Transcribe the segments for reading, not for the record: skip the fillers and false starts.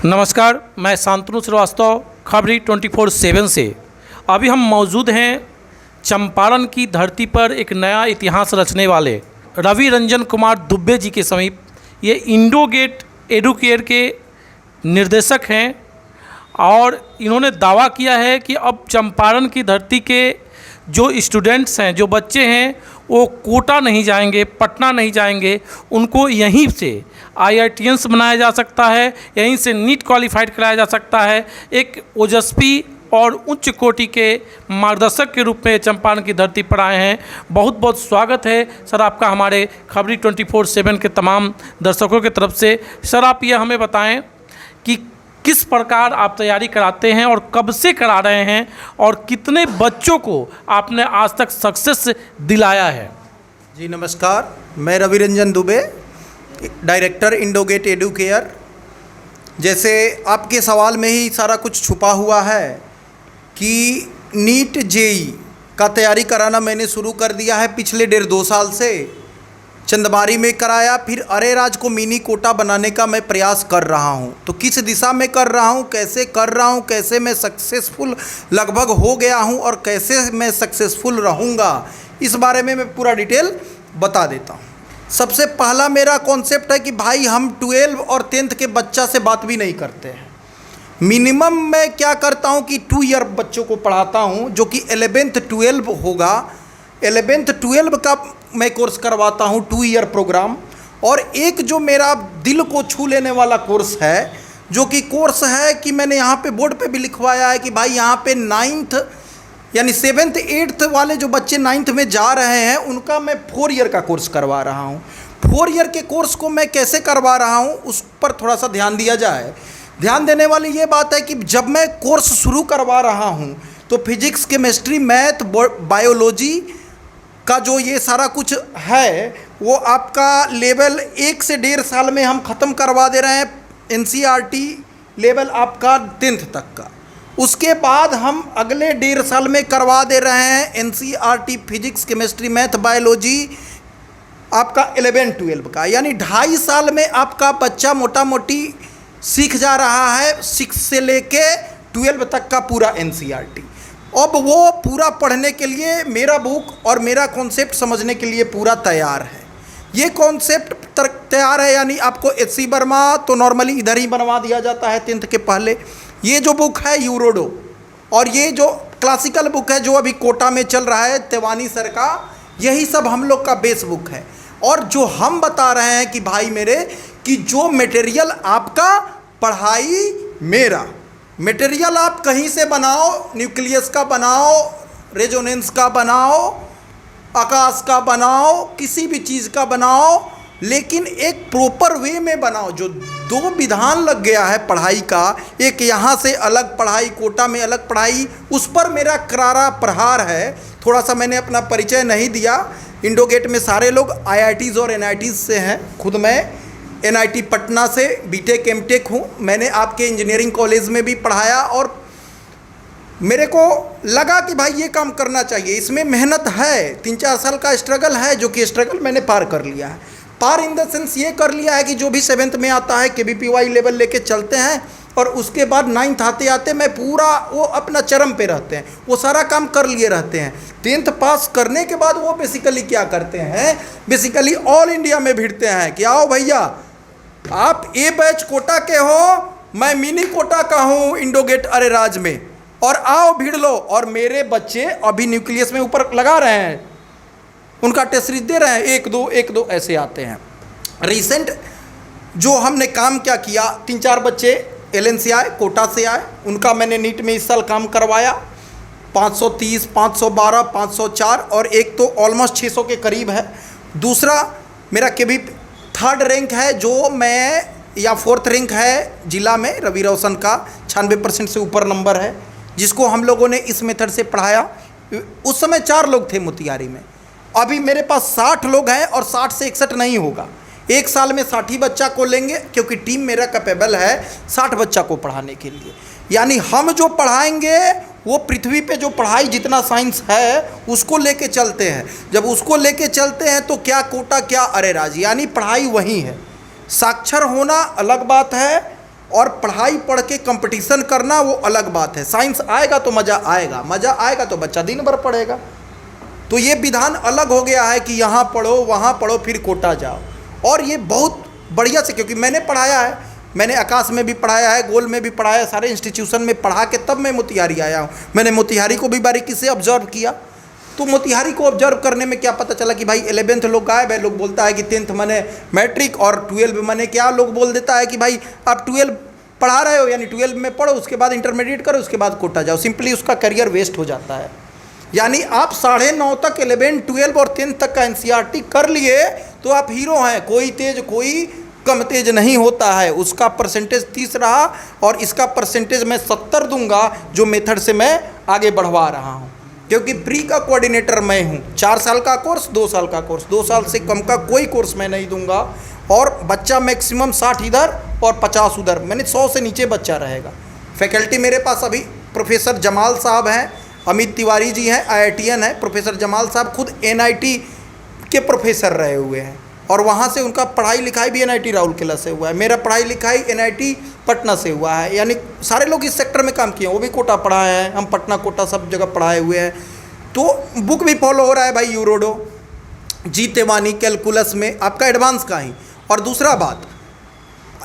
नमस्कार, मैं शांतनु श्रीवास्तव खबरी 24/7 से। अभी हम मौजूद हैं चंपारण की धरती पर एक नया इतिहास रचने वाले रवि रंजन कुमार दुबे जी के समीप। ये इंडोगेट एडुकेयर के निर्देशक हैं और इन्होंने दावा किया है कि अब चंपारण की धरती के जो स्टूडेंट्स हैं, जो बच्चे हैं, वो कोटा नहीं जाएंगे, पटना नहीं जाएंगे, उनको यहीं से IITians बनाया जा सकता है, यहीं से नीट क्वालिफाइड कराया जा सकता है। एक ओजस्वी और उच्च कोटि के मार्गदर्शक के रूप में चंपारण की धरती पर आए हैं। बहुत बहुत स्वागत है सर आपका हमारे खबरी 24/7 के तमाम दर्शकों की तरफ से। सर, आप ये हमें बताएं कि किस प्रकार आप तैयारी कराते हैं और कब से करा रहे हैं और कितने बच्चों को आपने आज तक सक्सेस दिलाया है? जी नमस्कार, मैं रवि रंजन दुबे, डायरेक्टर इंडोगेट एडुकेयर। जैसे आपके सवाल में ही सारा कुछ छुपा हुआ है कि नीट जेई का तैयारी कराना मैंने शुरू कर दिया है पिछले 1.5-2 साल से। चंदमारी में कराया, फिर अरेराज को मिनी कोटा बनाने का मैं प्रयास कर रहा हूं। तो किस दिशा में कर रहा हूं, कैसे कर रहा हूं, कैसे मैं सक्सेसफुल लगभग हो गया हूं और कैसे मैं सक्सेसफुल रहूंगा, इस बारे में मैं पूरा डिटेल बता देता हूं। सबसे पहला मेरा कॉन्सेप्ट है कि भाई हम 12 और 10th के बच्चा से बात भी नहीं करते हैं। मिनिमम मैं क्या करता हूं कि 2 ईयर बच्चों को पढ़ाता हूं, जो कि 11th 12 होगा। 11th 12 का मैं कोर्स करवाता हूं, 2 ईयर प्रोग्राम। और एक जो मेरा दिल को छू लेने वाला कोर्स है, जो कि कोर्स है कि मैंने यहाँ पे बोर्ड पे भी लिखवाया है कि भाई यहाँ पे 9th यानी 7th 8th वाले जो बच्चे 9th में जा रहे हैं, उनका मैं 4 ईयर का कोर्स करवा रहा हूँ। 4 ईयर के कोर्स को मैं कैसे करवा रहा हूँ, उस पर थोड़ा सा ध्यान दिया जाए। ध्यान देने वाली ये बात है कि जब मैं कोर्स शुरू करवा रहा हूँ तो फिजिक्स, केमिस्ट्री, मैथ, बायोलॉजी का जो ये सारा कुछ है वो आपका लेवल 1 से 1.5 साल में हम ख़त्म करवा दे रहे हैं। NCERT लेवल आपका 10th तक का। उसके बाद हम अगले 1.5 साल में करवा दे रहे हैं NCERT physics, chemistry, math, biology आपका 11-12 का। यानी 2.5 साल में आपका बच्चा मोटा मोटी सीख जा रहा है 6 से लेके 12 तक का पूरा NCERT। अब वो पूरा पढ़ने के लिए मेरा बुक और मेरा कॉन्सेप्ट समझने के लिए पूरा तैयार है। ये कॉन्सेप्ट तैयार है, यानी आपको HC वर्मा तो नॉर्मली इधर ही बनवा दिया जाता है 10th के पहले। ये जो बुक है यूरोडो, और ये जो क्लासिकल बुक है जो अभी कोटा में चल रहा है तिवानी सर का, यही सब हम लोग का बेस बुक है। और जो हम बता रहे हैं कि भाई मेरे कि जो मटेरियल आपका, पढ़ाई मेरा मटेरियल आप कहीं से बनाओ, न्यूक्लियस का बनाओ, रेजोनेंस का बनाओ, आकाश का बनाओ, किसी भी चीज़ का बनाओ, लेकिन एक प्रॉपर वे में बनाओ। जो 2 विधान लग गया है पढ़ाई का, एक यहाँ से अलग पढ़ाई, कोटा में अलग पढ़ाई, उस पर मेरा करारा प्रहार है। थोड़ा सा मैंने अपना परिचय नहीं दिया। इंडोगेट में सारे लोग IITs और NITs से हैं। खुद मैं NIT पटना से BTech MTech हूँ। मैंने आपके इंजीनियरिंग कॉलेज में भी पढ़ाया और मेरे को लगा कि भाई ये काम करना चाहिए, इसमें मेहनत है। 3-4 साल का स्ट्रगल है, जो कि स्ट्रगल मैंने पार कर लिया है। पार इन द सेंस ये कर लिया है कि जो भी 7th में आता है KVPY लेवल लेके चलते हैं, और उसके बाद 9th आते आते मैं पूरा वो अपना चरम पे रहते हैं, वो सारा काम कर लिए रहते हैं। 10th पास करने के बाद वो बेसिकली क्या करते हैं, बेसिकली ऑल इंडिया में भिड़ते हैं कि आओ भैया आप A बैच कोटा के हो, मैं मिनी कोटा का हूँ इंडोगेट अरेराज में, और आओ भिड़ लो। और मेरे बच्चे अभी न्यूक्लियस में ऊपर लगा रहे हैं, उनका टेस्ट सीरीज दे रहे हैं, 1-2 ऐसे आते हैं। रिसेंट जो हमने काम क्या किया, 3-4 बच्चे LN से आए, कोटा से आए, उनका मैंने नीट में इस साल काम करवाया। 530, 512, 504 और एक तो ऑलमोस्ट 600 के करीब है। दूसरा मेरा KV 3rd रैंक है, जो मैं, या 4th रैंक है जिला में, रवि रोशन का 96% से ऊपर नंबर है, जिसको हम लोगों ने इस मेथड से पढ़ाया। उस समय 4 लोग थे मोतिहारी में, अभी मेरे पास 60 लोग हैं और 60 से 61 नहीं होगा। 1 साल में 60 बच्चा को लेंगे, क्योंकि टीम मेरा कैपेबल है 60 बच्चा को पढ़ाने के लिए। यानी हम जो पढ़ाएंगे वो पृथ्वी पे जो पढ़ाई जितना साइंस है उसको लेके चलते हैं। जब उसको लेके चलते हैं तो क्या कोटा क्या अरेराज, यानी पढ़ाई वही है। साक्षर होना अलग बात है और पढ़ाई पढ़ के कंपटीशन करना वो अलग बात है। साइंस आएगा तो मज़ा आएगा, मज़ा आएगा तो बच्चा दिन भर पढ़ेगा। तो ये विधान अलग हो गया है कि यहाँ पढ़ो वहाँ पढ़ो फिर कोटा जाओ। और ये बहुत बढ़िया से, क्योंकि मैंने पढ़ाया है, मैंने आकाश में भी पढ़ाया है, गोल में भी पढ़ाया है, सारे इंस्टीट्यूशन में पढ़ा के तब मैं मोतिहारी आया हूँ। मैंने मोतिहारी को भी बारीकी से ऑब्जर्व किया। तो मोतिहारी को ऑब्जर्व करने में क्या पता चला कि भाई 11th लोग गायब है। लोग बोलता है कि 10th माने मैट्रिक और 12 माने क्या। लोग बोल देता है कि भाई आप 12 पढ़ा रहे हो यानी 12 में पढ़ो, उसके बाद इंटरमीडिएट करो, उसके बाद कोटा जाओ। सिंपली उसका करियर वेस्ट हो जाता है। यानी आप 9.5 तक 11, 12 और 10 तक का NCERT कर लिए तो आप हीरो हैं। कोई तेज कोई कम तेज नहीं होता है। उसका परसेंटेज 30 रहा और इसका परसेंटेज मैं 70 दूंगा, जो मेथड से मैं आगे बढ़वा रहा हूँ। क्योंकि प्री का कोऑर्डिनेटर मैं हूँ। 4 साल का कोर्स, 2 साल का कोर्स, 2 साल से कम का कोई कोर्स मैं नहीं दूंगा। और बच्चा मैक्सिमम 60 इधर और 50 उधर, मैंने 100 से नीचे बच्चा रहेगा। फैकल्टी मेरे पास अभी प्रोफेसर जमाल साहब हैं, अमित तिवारी जी हैं, IITian हैं। प्रोफेसर जमाल साहब खुद NIT के प्रोफेसर रहे हुए हैं और वहाँ से उनका पढ़ाई लिखाई भी NIT राउरकेला से हुआ है। मेरा पढ़ाई लिखाई NIT पटना से हुआ है। यानी सारे लोग इस सेक्टर में काम किए हैं। वो भी कोटा पढ़ाए हैं, हम पटना कोटा सब जगह पढ़ाए हुए हैं। तो बुक भी फॉलो हो रहा है भाई, यूरोडो, जी तेवानी, कैलकुलस में आपका एडवांस का ही। और दूसरा बात,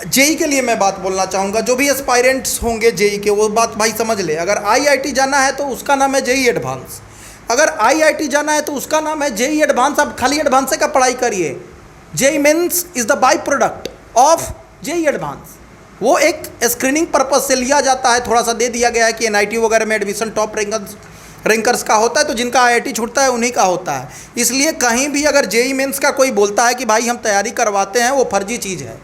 जेई के लिए मैं बात बोलना चाहूँगा। जो भी एस्पायरेंट्स होंगे जेई के, वो बात भाई समझ ले। अगर IIT जाना है तो उसका नाम है जेई एडवांस। अगर IIT जाना है तो उसका नाम है जेई एडवांस। आप खाली एडवांस का पढ़ाई करिए। JEE Mains is the by product of JEE advance. वो एक स्क्रीनिंग पर्पज से लिया जाता है। थोड़ा सा दे दिया गया है कि NIT वगैरह में एडमिशन टॉप रैंकर्स का होता है, तो जिनका IIT छूटता है उन्हीं का होता है। इसलिए कहीं भी अगर जेई मेंस का कोई बोलता है कि भाई हम तैयारी करवाते हैं, वो फर्जी चीज़ है।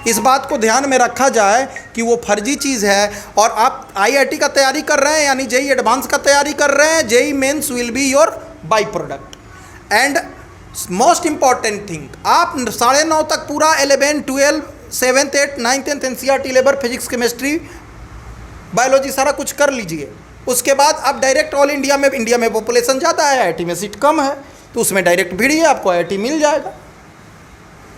इस बात को ध्यान में रखा जाए कि वो फर्जी चीज़ है। और आप IIT का तैयारी कर रहे हैं यानी जेई एडवांस का तैयारी कर रहे हैं, JEE Mains will be your by product. And most important thing, आप 9.5 तक पूरा 11, 12, 7th, 8th, 9th, 10th NCERT labour, physics, chemistry, biology सारा कुछ कर लीजिए। उसके बाद आप डायरेक्ट ऑल इंडिया में, इंडिया में पॉपुलेशन ज़्यादा है, IIT में सीट कम है, तो उसमें डायरेक्ट भिड़िए, आपको IIT मिल जाएगा।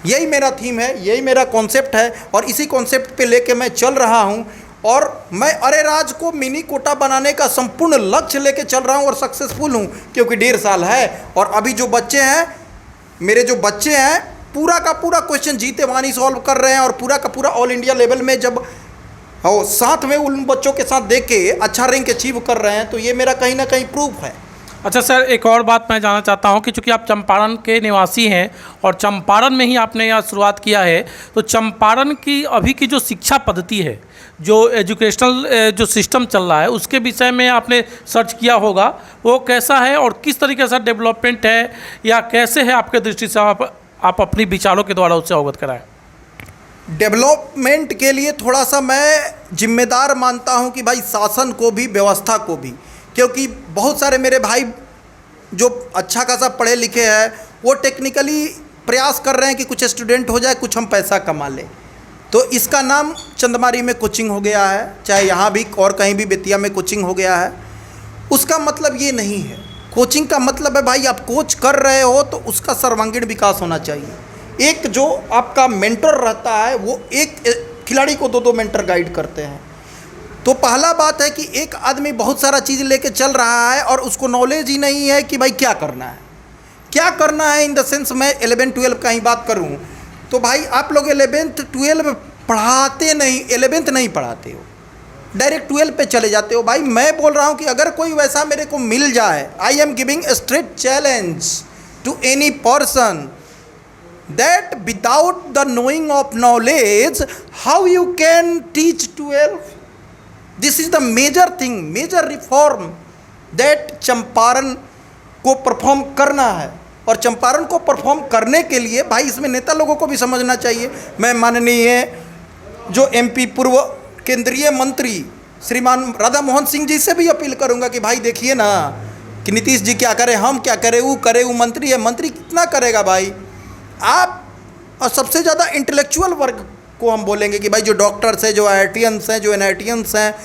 यही मेरा थीम है, यही मेरा कॉन्सेप्ट है और इसी कॉन्सेप्ट पे लेके मैं चल रहा हूँ। और मैं अरे राज को मिनी कोटा बनाने का संपूर्ण लक्ष्य लेके चल रहा हूँ और सक्सेसफुल हूँ, क्योंकि 1.5 साल है। और अभी जो बच्चे हैं, मेरे जो बच्चे हैं, पूरा का पूरा क्वेश्चन जी तेवानी सॉल्व कर रहे हैं। और पूरा का पूरा ऑल इंडिया लेवल में जब साथ में उन बच्चों के साथ देख के अच्छा रैंक अचीव कर रहे हैं, तो ये मेरा कहीं ना कहीं प्रूफ है। अच्छा सर, एक और बात मैं जानना चाहता हूं कि चूँकि आप चंपारण के निवासी हैं और चंपारण में ही आपने यहाँ शुरुआत किया है, तो चंपारण की अभी की जो शिक्षा पद्धति है, जो एजुकेशनल जो सिस्टम चल रहा है, उसके विषय में आपने सर्च किया होगा। वो कैसा है और किस तरीके से डेवलपमेंट है या कैसे है आपके दृष्टि से, आप अपनी विचारों के द्वारा उससे अवगत कराएं। डेवलपमेंट के लिए थोड़ा सा मैं जिम्मेदार मानता हूं कि भाई शासन को भी, व्यवस्था को भी। क्योंकि बहुत सारे मेरे भाई जो अच्छा खासा पढ़े लिखे हैं, वो टेक्निकली प्रयास कर रहे हैं कि कुछ स्टूडेंट हो जाए, कुछ हम पैसा कमा लें। तो इसका नाम चंदमारी में कोचिंग हो गया है, चाहे यहाँ भी और कहीं भी बेतिया में कोचिंग हो गया है। उसका मतलब ये नहीं है। कोचिंग का मतलब है भाई आप कोच कर रहे हो तो उसका सर्वांगीण विकास होना चाहिए। एक जो आपका मेंटर रहता है, वो एक खिलाड़ी को 2-2 मेंटर गाइड करते हैं। तो पहला बात है कि एक आदमी बहुत सारा चीज़ लेके चल रहा है और उसको नॉलेज ही नहीं है कि भाई क्या करना है, क्या करना है। इन द सेंस मैं 11-12 का ही बात करूं तो भाई आप लोग 11th-12 पढ़ाते नहीं, 11th नहीं पढ़ाते हो, डायरेक्ट 12 पे चले जाते हो। भाई मैं बोल रहा हूं कि अगर कोई वैसा मेरे को मिल जाए, I am giving a straight challenge to any person that without the knowing of knowledge how you can teach 12. This is the major thing, major reform that Champaran को परफॉर्म करना है। और चंपारण को परफॉर्म करने के लिए भाई इसमें नेता लोगों को भी समझना चाहिए। मैं माननीय जो MP पूर्व केंद्रीय मंत्री श्रीमान राधा मोहन सिंह जी से भी अपील करूंगा कि भाई देखिए ना कि नीतीश जी क्या करें, हम क्या करें, वो करे, वो मंत्री है, मंत्री कितना करेगा भाई आप। और सबसे ज़्यादा इंटेलेक्चुअल वर्ग को हम बोलेंगे कि भाई जो डॉक्टर्स हैं, जो IITians हैं, जो NITians हैं,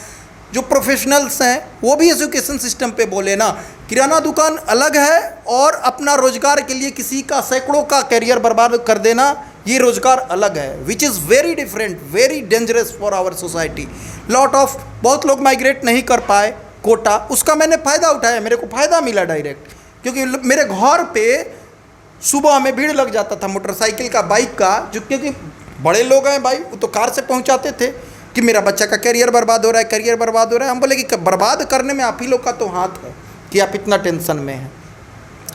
जो प्रोफेशनल्स हैं, वो भी एजुकेशन सिस्टम पे बोले ना। किराना दुकान अलग है और अपना रोजगार के लिए किसी का सैकड़ों का करियर बर्बाद कर देना ये रोज़गार अलग है, which is very different, very dangerous for our society. Lot of बहुत लोग माइग्रेट नहीं कर पाए कोटा, उसका मैंने फ़ायदा उठाया, मेरे को फ़ायदा मिला डायरेक्ट, क्योंकि मेरे घर पे सुबह में भीड़ लग जाता था मोटरसाइकिल का, बाइक का, जो क्योंकि बड़े लोग हैं भाई, वो तो कार से पहुंचाते थे कि मेरा बच्चा का करियर बर्बाद हो रहा है, करियर बर्बाद हो रहा है। हम बोले कि बर्बाद करने में आप ही लोग का तो हाथ है कि आप इतना टेंशन में हैं।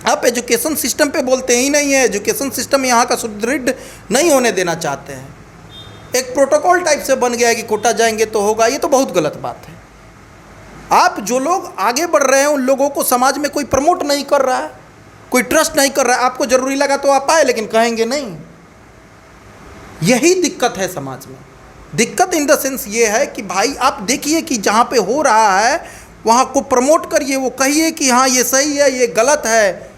आप एजुकेशन सिस्टम पे बोलते ही नहीं है, एजुकेशन सिस्टम यहाँ का सुदृढ़ नहीं होने देना चाहते हैं। एक प्रोटोकॉल टाइप से बन गया है कि कोटा जाएंगे तो होगा, ये तो बहुत गलत बात है। आप जो लोग आगे बढ़ रहे हैं उन लोगों को समाज में कोई प्रमोट नहीं कर रहा है, कोई ट्रस्ट नहीं कर रहा है। आपको ज़रूरी लगा तो आप आए, लेकिन कहेंगे नहीं। यही दिक्कत है समाज में। दिक्कत इन द सेंस ये है कि भाई आप देखिए कि जहाँ पे हो रहा है वहाँ को प्रमोट करिए, वो कहिए कि हाँ ये सही है, ये गलत है।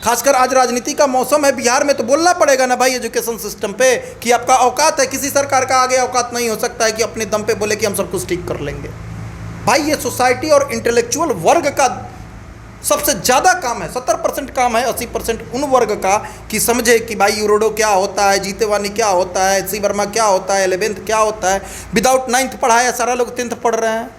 खासकर आज राजनीति का मौसम है, बिहार में तो बोलना पड़ेगा ना भाई एजुकेशन सिस्टम पे कि आपका औकात है। किसी सरकार का आगे औकात नहीं हो सकता है कि अपने दम पे बोले कि हम सब कुछ ठीक कर लेंगे। भाई ये सोसाइटी और इंटेलेक्चुअल वर्ग का सबसे ज़्यादा काम है, 70% काम है, 80% उन वर्ग का कि समझे कि भाई यूरोडो क्या होता है, जीतेवानी क्या होता है, सी वर्मा क्या होता है, 11th क्या होता है। विदाउट 9th पढ़ाया सारा लोग 10th पढ़ रहे हैं।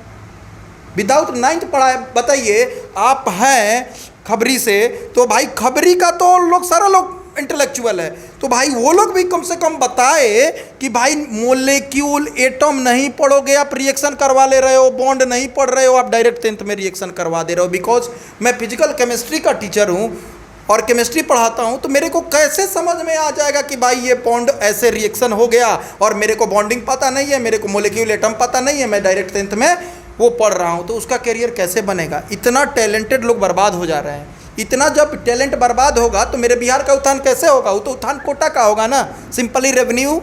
विदाउट 9th पढ़ाए, बताइए आप हैं खबरी से, तो भाई खबरी का तो लोग सारा लोग इंटेलेक्चुअल है, तो भाई वो लोग भी कम से कम बताए कि भाई मोलेक्यूल एटम नहीं पढ़ोगे, आप रिएक्शन करवा ले रहे हो, बॉन्ड नहीं पढ़ रहे हो, आप डायरेक्ट 10th में रिएक्शन करवा दे रहे हो। बिकॉज मैं फिजिकल केमिस्ट्री का टीचर हूँ और केमिस्ट्री पढ़ाता हूँ, तो मेरे को कैसे समझ में आ जाएगा कि भाई ये बॉन्ड ऐसे रिएक्शन हो गया, और मेरे को बॉन्डिंग पता नहीं है, मेरे को मोलेक्यूल एटम पता नहीं है, मैं डायरेक्ट 10th में वो पढ़ रहा हूँ, तो उसका करियर कैसे बनेगा। इतना टैलेंटेड लोग बर्बाद हो जा रहे हैं। इतना जब टैलेंट बर्बाद होगा तो मेरे बिहार का उत्थान कैसे होगा? वो तो उत्थान कोटा का होगा ना। सिंपली रेवेन्यू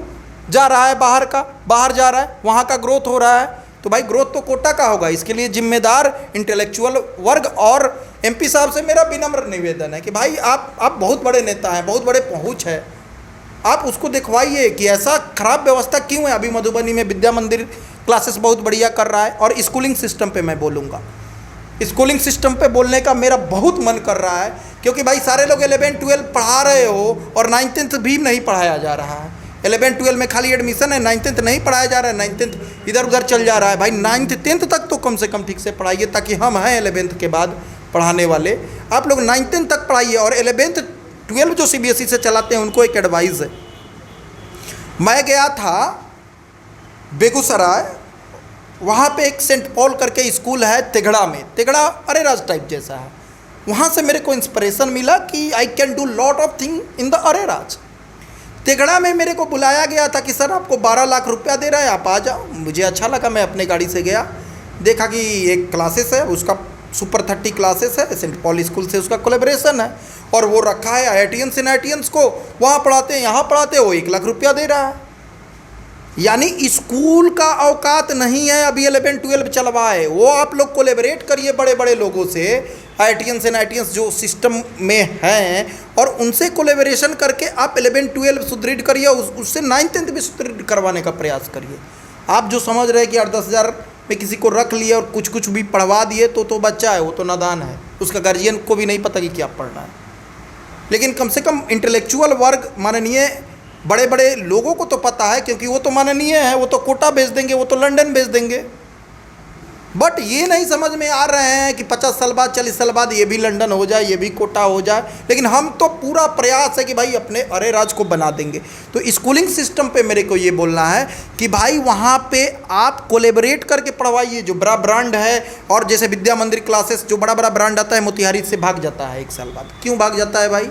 जा रहा है बाहर का, बाहर जा रहा है, वहाँ का ग्रोथ हो रहा है, तो भाई ग्रोथ तो कोटा का होगा। इसके लिए जिम्मेदार इंटेलेक्चुअल वर्ग और एमपी साहब से मेरा विनम्र निवेदन है कि भाई आप बहुत बड़े नेता हैं, बहुत बड़े पहुँच है, आप उसको दिखवाइए कि ऐसा खराब व्यवस्था क्यों है। अभी मधुबनी में विद्या मंदिर क्लासेस बहुत बढ़िया कर रहा है। और स्कूलिंग सिस्टम पे मैं बोलूँगा, स्कूलिंग सिस्टम पे बोलने का मेरा बहुत मन कर रहा है, क्योंकि भाई सारे लोग 11-12 पढ़ा रहे हो और 9th-10th भी नहीं पढ़ाया जा रहा है। 11-12 में खाली एडमिशन है, 9th-10th नहीं पढ़ाया जा रहा है, 9th-10th इधर उधर चल जा रहा है। भाई 9th-10th तक तो कम से कम ठीक से पढ़ाइए, ताकि हम हैं 11th के बाद पढ़ाने वाले। आप लोग 9th-10th तक पढ़ाइए, और 11th-12 जो CBSE से चलाते हैं उनको एक एडवाइस है। मैं गया था बेगूसराय, वहाँ पे एक सेंट पॉल करके स्कूल है तिगड़ा में, तिगड़ा अरेराज टाइप जैसा है। वहाँ से मेरे को इंस्पिरेशन मिला कि I can do lot of thing in the Areraj. तिगड़ा में मेरे को बुलाया गया था कि सर आपको 12 लाख रुपया दे रहा है, आप आ जाओ। मुझे अच्छा लगा, मैं अपने गाड़ी से गया, देखा कि एक क्लासेस है उसका सुपर 30 क्लासेस है, सेंट पॉल स्कूल से उसका कोलेब्रेशन है, और वो रखा है IITians NITians को, वहाँ पढ़ाते हैं, यहाँ पढ़ाते हैं, वो 1 लाख रुपया दे रहा है। यानी स्कूल का औकात नहीं है अभी 11-12 चलवाए। वो आप लोग कोलेबरेट करिए बड़े बड़े लोगों से, IITians NITians जो सिस्टम में हैं, और उनसे कोलेबरेशन करके आप 11-12 सुदृढ़ करिए, उससे 9th-10th भी सुदृढ़ करवाने का प्रयास करिए। आप जो समझ रहे हैं कि 8-10 हज़ार में किसी को रख लिए और कुछ भी पढ़वा दिए तो बच्चा है, वो तो नादान है, उसका गार्जियन को भी नहीं पता कि क्या पढ़ना है। लेकिन कम से कम इंटेलेक्चुअल वर्ग, माननीय बड़े बड़े लोगों को तो पता है, क्योंकि वो तो माननीय है, वो तो कोटा भेज देंगे, वो तो लंदन भेज देंगे। बट ये नहीं समझ में आ रहे हैं कि 50 साल बाद 40 साल बाद ये भी लंदन हो जाए, ये भी कोटा हो जाए। लेकिन हम तो पूरा प्रयास है कि भाई अपने अरेराज को बना देंगे। तो स्कूलिंग सिस्टम पे मेरे को ये बोलना है कि भाई वहाँ पे आप कोलेबरेट करके पढ़वाइए। जो बड़ा ब्रांड है, और जैसे विद्या मंदिर क्लासेस, जो बड़ा ब्रांड आता है मोतिहारी से भाग जाता है 1 साल बाद। क्यों भाग जाता है भाई?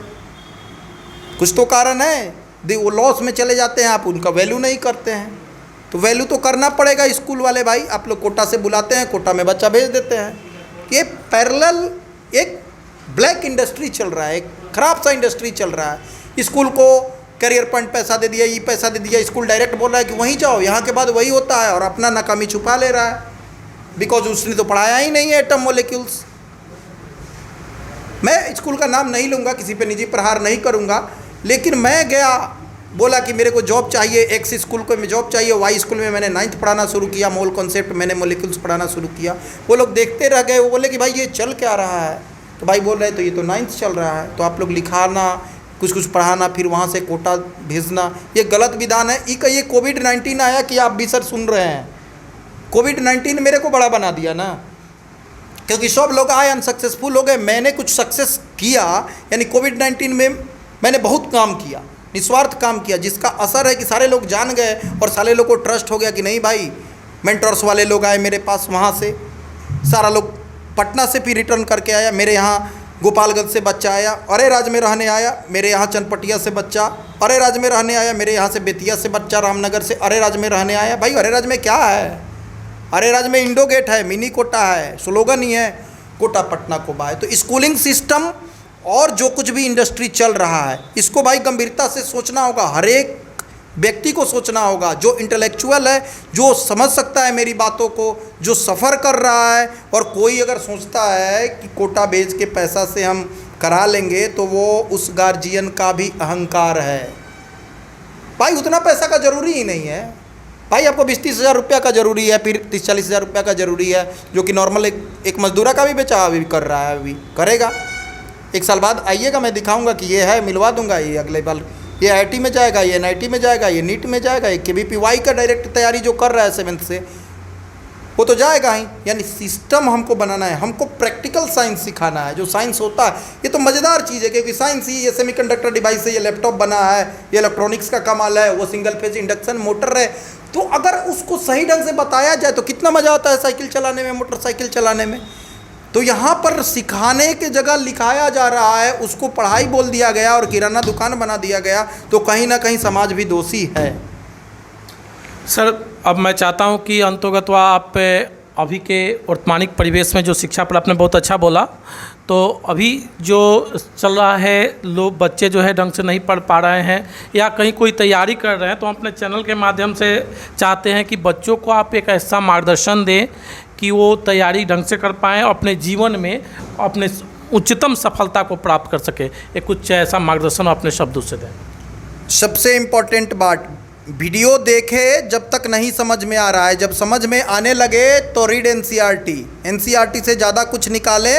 कुछ तो कारण है, वो लॉस में चले जाते हैं, आप उनका वैल्यू नहीं करते हैं। तो वैल्यू तो करना पड़ेगा स्कूल वाले भाई। आप लोग कोटा से बुलाते हैं, कोटा में बच्चा भेज देते हैं। ये पैरेलल एक ब्लैक इंडस्ट्री चल रहा है, एक खराब सा इंडस्ट्री चल रहा है। स्कूल को करियर पॉइंट पैसा दे दिया, ये पैसा दे दिया, स्कूल डायरेक्ट बोल रहा है कि वहीं जाओ, यहाँ के बाद वही होता है, और अपना नाकामी छुपा ले रहा है, बिकॉज उसने तो पढ़ाया ही नहीं है एटम मोलिक्यूल्स। मैं स्कूल का नाम नहीं लूँगा, किसी पे निजी प्रहार नहीं करूँगा, लेकिन मैं गया, बोला कि मेरे को जॉब चाहिए, X स्कूल को मैं जॉब चाहिए, Y स्कूल में मैंने 9th पढ़ाना शुरू किया, मोल कॉन्सेप्ट मैंने मोलिक्यूल्स पढ़ाना शुरू किया। वो लोग देखते रह गए, वो बोले कि भाई ये चल क्या रहा है? तो भाई बोल रहे तो ये तो 9th चल रहा है, तो आप लोग लिखाना कुछ कुछ पढ़ाना, फिर वहाँ से कोटा भेजना, ये गलत विधान है। ये कोविड-19 आया कि आप भी सर सुन रहे हैं, कोविड-19 मेरे को बड़ा बना दिया ना, क्योंकि सब लोग आए अनसक्सेसफुल हो गए, मैंने कुछ सक्सेस किया। यानी कोविड-19 में मैंने बहुत काम किया, निस्वार्थ काम किया, जिसका असर है कि सारे लोग जान गए और सारे लोग को ट्रस्ट हो गया कि नहीं भाई, मेंटर्स वाले लोग आए मेरे पास, वहाँ से सारा लोग पटना से भी रिटर्न करके आया, मेरे यहाँ गोपालगंज से बच्चा आया, अरे राज में रहने आया, मेरे यहाँ चनपटिया से बच्चा अरे राज में रहने आया, मेरे यहाँ से बेतिया से बच्चा रामनगर से अरे राज में रहने आया। भाई अरे राज में क्या है? अरे राज में इंडो गेट है, मिनी कोटा है, स्लोगन ही है कोटा पटना को बाय। तो स्कूलिंग सिस्टम और जो कुछ भी इंडस्ट्री चल रहा है, इसको भाई गंभीरता से सोचना होगा, हर एक व्यक्ति को सोचना होगा, जो इंटेलेक्चुअल है, जो समझ सकता है मेरी बातों को, जो सफ़र कर रहा है। और कोई अगर सोचता है कि कोटा बेच के पैसा से हम करा लेंगे, तो वो उस गार्जियन का भी अहंकार है। भाई उतना पैसा का ज़रूरी ही नहीं है भाई, आपको 20-30 हज़ार रुपया का ज़रूरी है, फिर 30-40 हज़ार रुपया का ज़रूरी है, जो कि नॉर्मल एक मजदूरा का भी बेचा अभी कर रहा है, अभी करेगा। 1 साल बाद आइएगा, मैं दिखाऊंगा कि ये है, मिलवा दूंगा, ये अगले बार ये IIT में जाएगा, ये NIT में जाएगा, ये नीट में जाएगा, ये KVPY का डायरेक्ट तैयारी जो कर रहा है 7th से, वो तो जाएगा ही। यानी सिस्टम हमको बनाना है, हमको प्रैक्टिकल साइंस सिखाना है। जो साइंस होता है ये तो मज़ेदार चीज़ है, क्योंकि साइंस ही, ये सेमीकंडक्टर डिवाइस है, ये लैपटॉप बना है, ये इलेक्ट्रॉनिक्स का कमाल है, वो सिंगल फेज इंडक्शन मोटर है। तो अगर उसको सही ढंग से बताया जाए तो कितना मज़ा आता है साइकिल चलाने में, मोटरसाइकिल चलाने में। तो यहाँ पर सिखाने के जगह लिखाया जा रहा है, उसको पढ़ाई बोल दिया गया और किराना दुकान बना दिया गया, तो कहीं ना कहीं समाज भी दोषी है। सर अब मैं चाहता हूं कि अंतोगत्वा आप अभी के वर्तमानिक परिवेश में जो शिक्षा पर आपने बहुत अच्छा बोला, तो अभी जो चल रहा है, लोग बच्चे जो है ढंग से नहीं पढ़ पा रहे हैं या कहीं कोई तैयारी कर रहे हैं, तो हम अपने चैनल के माध्यम से चाहते हैं कि बच्चों को आप एक ऐसा मार्गदर्शन दें कि वो तैयारी ढंग से कर पाएँ, अपने जीवन में अपने उच्चतम सफलता को प्राप्त कर सके। एक कुछ ऐसा मार्गदर्शन अपने शब्दों से दें। सबसे इम्पोर्टेंट बात, वीडियो देखे जब तक नहीं समझ में आ रहा है, जब समझ में आने लगे तो रीड NCERT से ज़्यादा कुछ निकाले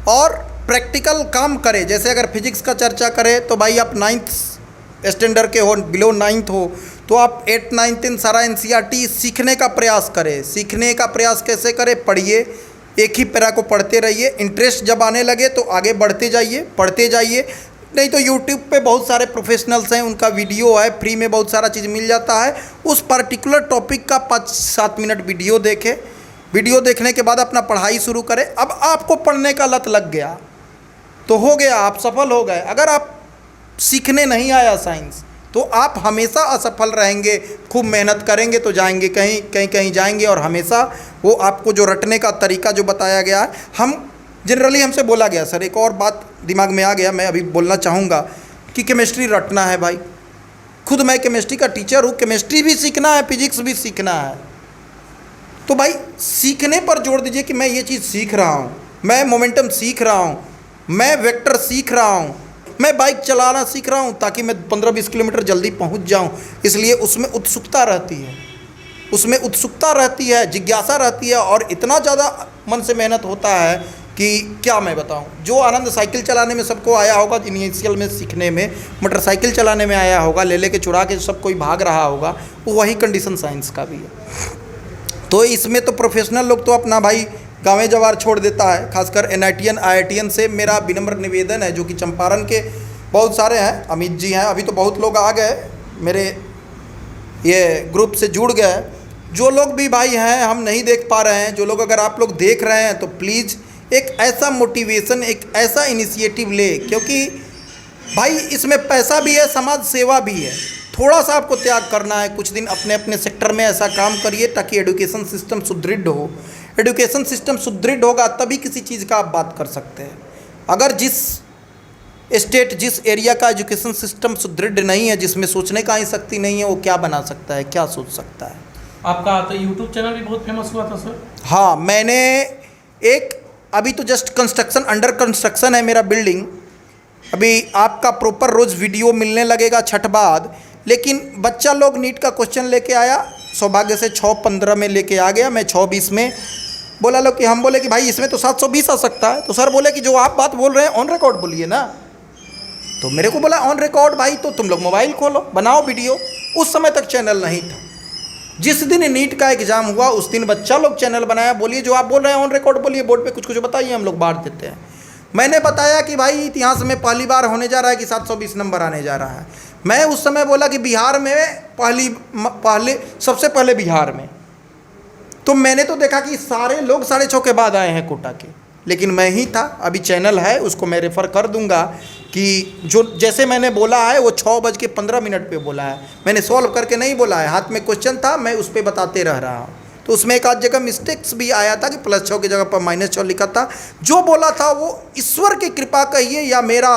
और प्रैक्टिकल काम करे। जैसे अगर फिजिक्स का चर्चा करें तो भाई आप 9th स्टैंडर्ड के हो, बिलो 9th हो, तो आप 8, 9, 10 सारा NCERT सीखने का प्रयास करें। सीखने का प्रयास कैसे करें? पढ़िए, एक ही पैरा को पढ़ते रहिए, इंटरेस्ट जब आने लगे तो आगे बढ़ते जाइए, पढ़ते जाइए। नहीं तो यूट्यूब पे बहुत सारे प्रोफेशनल्स हैं, उनका वीडियो है, फ्री में बहुत सारा चीज़ मिल जाता है। उस पर्टिकुलर टॉपिक का 5-7 मिनट वीडियो देखें, वीडियो देखने के बाद अपना पढ़ाई शुरू करें। अब आपको पढ़ने का लत लग गया तो हो गया, आप सफल हो गए। अगर आप सीखने नहीं आया साइंस, तो आप हमेशा असफल रहेंगे। खूब मेहनत करेंगे तो जाएंगे, कहीं जाएंगे, और हमेशा वो आपको जो रटने का तरीका जो बताया गया है, जनरली हमसे बोला गया। सर एक और बात दिमाग में आ गया, मैं अभी बोलना चाहूँगा कि केमिस्ट्री रटना है भाई। खुद मैं केमिस्ट्री का टीचर हूँ, केमिस्ट्री भी सीखना है, फिजिक्स भी सीखना है। तो भाई सीखने पर जोर दीजिए कि मैं ये चीज़ सीख रहा हूँ, मैं मोमेंटम सीख रहा हूँ, मैं वेक्टर सीख रहा हूँ, मैं बाइक चलाना सीख रहा हूँ ताकि मैं 15-20 किलोमीटर जल्दी पहुँच जाऊँ। इसलिए उसमें उत्सुकता रहती है, उसमें उत्सुकता रहती है, जिज्ञासा रहती है, और इतना ज़्यादा मन से मेहनत होता है कि क्या मैं बताऊं। जो आनंद साइकिल चलाने में सबको आया होगा, इनिशियल में सीखने में, मोटरसाइकिल चलाने में आया होगा, ले के चुरा के सब कोई भाग रहा होगा, वो वही कंडीशन साइंस का भी है। तो इसमें तो प्रोफेशनल लोग तो अपना भाई गाँव जवार छोड़ देता है। खासकर NITian IITian से मेरा विनम्र निवेदन है, जो कि चंपारण के बहुत सारे हैं, अमित जी हैं, अभी तो बहुत लोग आ गए मेरे ये ग्रुप से जुड़ गए। जो लोग भी भाई हैं, हम नहीं देख पा रहे हैं, जो लोग अगर आप लोग देख रहे हैं तो प्लीज़ एक ऐसा मोटिवेशन, एक ऐसा इनिशिएटिव ले, क्योंकि भाई इसमें पैसा भी है, समाज सेवा भी है। थोड़ा सा आपको त्याग करना है, कुछ दिन अपने अपने सेक्टर में ऐसा काम करिए ताकि एजुकेशन सिस्टम सुदृढ़ हो। एजुकेशन सिस्टम सुदृढ़ होगा तभी किसी चीज़ का आप बात कर सकते हैं। अगर जिस स्टेट, जिस एरिया का एजुकेशन सिस्टम सुदृढ़ नहीं है, जिसमें सोचने का ही शक्ति नहीं है, वो क्या बना सकता है, क्या सोच सकता है। आपका तो यूट्यूब चैनल भी बहुत फेमस हुआ था सर। हाँ, मैंने एक अभी तो जस्ट कंस्ट्रक्शन, अंडर कंस्ट्रक्शन है मेरा बिल्डिंग। अभी आपका प्रॉपर रोज़ वीडियो मिलने लगेगा छठ बाद। लेकिन बच्चा लोग नीट का क्वेश्चन लेके आया, सौभाग्य से 6:15 में लेके आ गया, मैं 6:20 में बोला लोग कि हम बोले कि भाई इसमें तो 720 आ सकता है। तो सर बोले कि जो आप बात बोल रहे हैं ऑन रिकॉर्ड बोलिए ना। तो मेरे को बोला ऑन रिकॉर्ड भाई, तो तुम लोग मोबाइल खोलो, बनाओ वीडियो। उस समय तक चैनल नहीं था। जिस दिन नीट का एग्ज़ाम हुआ उस दिन बच्चा लोग चैनल बनाया। बोलिए जो आप बोल रहे हैं ऑन रिकॉर्ड बोलिए, बोर्ड पे कुछ कुछ बताइए, हम लोग बांट देते हैं। मैंने बताया कि भाई इतिहास में पहली बार होने जा रहा है कि 720 नंबर आने जा रहा है। मैं उस समय बोला कि बिहार में सबसे पहले बिहार में। तो मैंने तो देखा कि सारे लोग 6:30 के बाद आए हैं कोटा के, लेकिन मैं ही था। अभी चैनल है, उसको मैं रेफ़र कर दूंगा कि जो जैसे मैंने बोला है वो 6:15 पे बोला है। मैंने सॉल्व करके नहीं बोला है, हाथ में क्वेश्चन था, मैं उस पर बताते रह रहा हूँ। तो उसमें एक आध जगह मिस्टेक्स भी आया था कि +6 की जगह पर -6 लिखा था। जो बोला था वो ईश्वर की कृपा कहिए या मेरा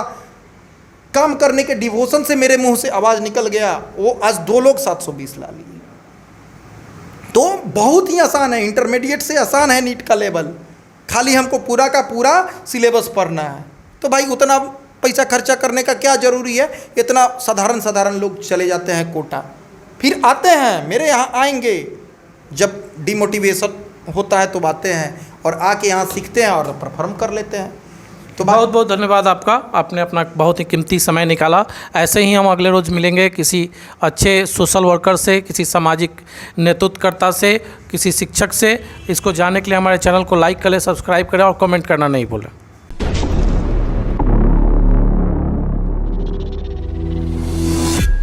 काम करने के डिवोशन से मेरे मुंह से आवाज़ निकल गया। वो आज 2 लोग 720 ला लिए। तो बहुत ही आसान है, इंटरमीडिएट से आसान है नीट का लेवल। खाली हमको पूरा का पूरा सिलेबस पढ़ना है। तो भाई उतना पैसा खर्चा करने का क्या ज़रूरी है। इतना साधारण लोग चले जाते हैं कोटा, फिर आते हैं मेरे यहाँ आएंगे। जब डिमोटिवेशन होता है तो आते हैं और आके यहाँ सीखते हैं और परफॉर्म कर लेते हैं। तो बहुत बहुत धन्यवाद आपका, आपने अपना बहुत ही कीमती समय निकाला। ऐसे ही हम अगले रोज़ मिलेंगे किसी अच्छे सोशल वर्कर से, किसी सामाजिक नेतृत्वकर्ता से, किसी शिक्षक से। इसको जानने के लिए हमारे चैनल को लाइक करें, सब्सक्राइब करें और कमेंट करना नहीं भूलें।